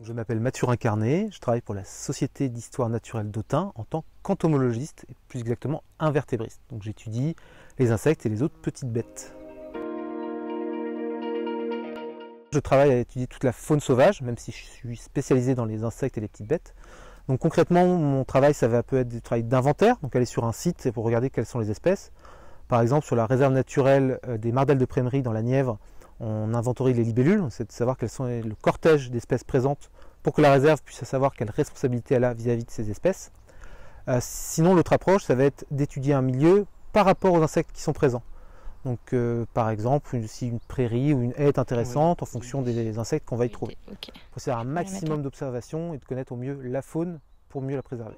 Je m'appelle Mathurin Carnet, je travaille pour la Société d'histoire naturelle d'Autun en tant qu'entomologiste, et plus exactement invertébriste. Donc j'étudie les insectes et les autres petites bêtes. Je travaille à étudier toute la faune sauvage, même si je suis spécialisé dans les insectes et les petites bêtes. Donc concrètement, mon travail, peut être du travail d'inventaire, donc aller sur un site pour regarder quelles sont les espèces. Par exemple, sur la réserve naturelle des Mardelles de Prémery dans la Nièvre, on inventorie les libellules, c'est de savoir quels sont le cortège d'espèces présentes pour que la réserve puisse savoir quelle responsabilité elle a vis-à-vis de ces espèces. Sinon, l'autre approche, ça va être d'étudier un milieu par rapport aux insectes qui sont présents. Donc, par exemple, si une prairie ou une haie est intéressante en fonction des insectes qu'on va y trouver. Il faut faire un maximum d'observation et de connaître au mieux la faune pour mieux la préserver.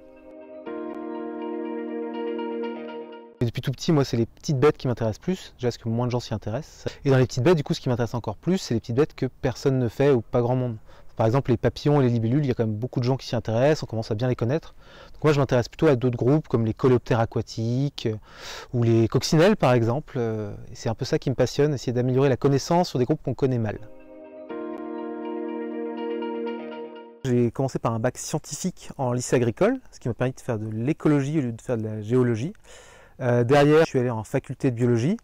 Et depuis tout petit, moi, c'est les petites bêtes qui m'intéressent plus, déjà parce que moins de gens s'y intéressent. Et dans les petites bêtes, du coup, ce qui m'intéresse encore plus, c'est les petites bêtes que personne ne fait ou pas grand monde. Par exemple, les papillons et les libellules, il y a quand même beaucoup de gens qui s'y intéressent, on commence à bien les connaître. Donc moi, je m'intéresse plutôt à d'autres groupes, comme les coléoptères aquatiques ou les coccinelles, par exemple. Et c'est un peu ça qui me passionne, essayer d'améliorer la connaissance sur des groupes qu'on connaît mal. J'ai commencé par un bac scientifique en lycée agricole, ce qui m'a permis de faire de l'écologie au lieu de faire de la géologie. Derrière, je suis allé en faculté de biologie,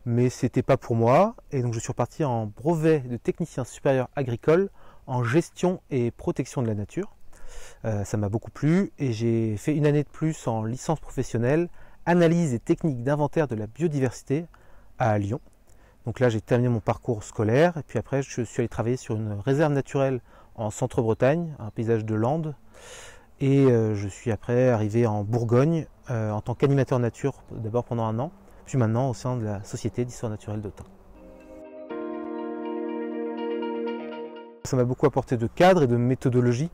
mais c'était pas pour moi, et donc je suis reparti en brevet de technicien supérieur agricole en gestion et protection de la nature. Ça m'a beaucoup plu, et j'ai fait une année de plus en licence professionnelle, analyse et technique d'inventaire de la biodiversité à Lyon. Donc là, j'ai terminé mon parcours scolaire, et puis après, je suis allé travailler sur une réserve naturelle en Centre-Bretagne, un paysage de landes. Et je suis après arrivé en Bourgogne en tant qu'animateur nature, d'abord pendant un an, puis maintenant au sein de la Société d'histoire naturelle d'Autun. Ça m'a beaucoup apporté de cadre et de méthodologie,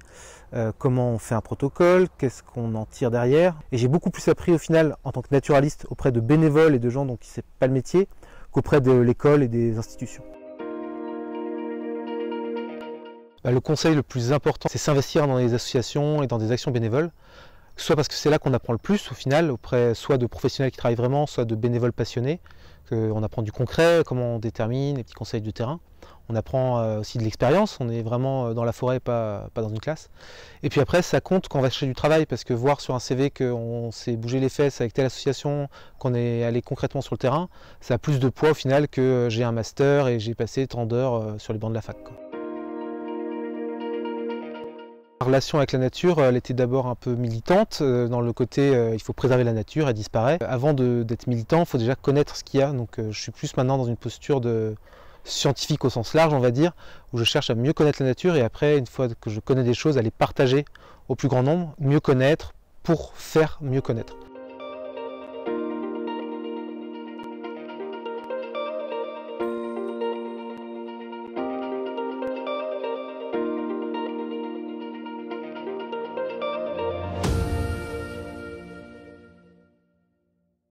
comment on fait un protocole, qu'est-ce qu'on en tire derrière. Et j'ai beaucoup plus appris au final en tant que naturaliste auprès de bénévoles et de gens dont qui ne savent pas le métier qu'auprès de l'école et des institutions. Le conseil le plus important, c'est s'investir dans les associations et dans des actions bénévoles, soit parce que c'est là qu'on apprend le plus au final, auprès soit de professionnels qui travaillent vraiment, soit de bénévoles passionnés, qu'on apprend du concret, comment on détermine, les petits conseils du terrain. On apprend aussi de l'expérience, on est vraiment dans la forêt, pas dans une classe. Et puis après, ça compte quand on va chercher du travail, parce que voir sur un CV qu'on s'est bougé les fesses avec telle association, qu'on est allé concrètement sur le terrain, ça a plus de poids au final que j'ai un master et j'ai passé tant d'heures sur les bancs de la fac, quoi. La relation avec la nature, elle était d'abord un peu militante, dans le côté il faut préserver la nature, elle disparaît. Avant d'être militant, il faut déjà connaître ce qu'il y a, donc je suis plus maintenant dans une posture de scientifique au sens large, on va dire, où je cherche à mieux connaître la nature et après, une fois que je connais des choses, à les partager au plus grand nombre, mieux connaître pour faire mieux connaître.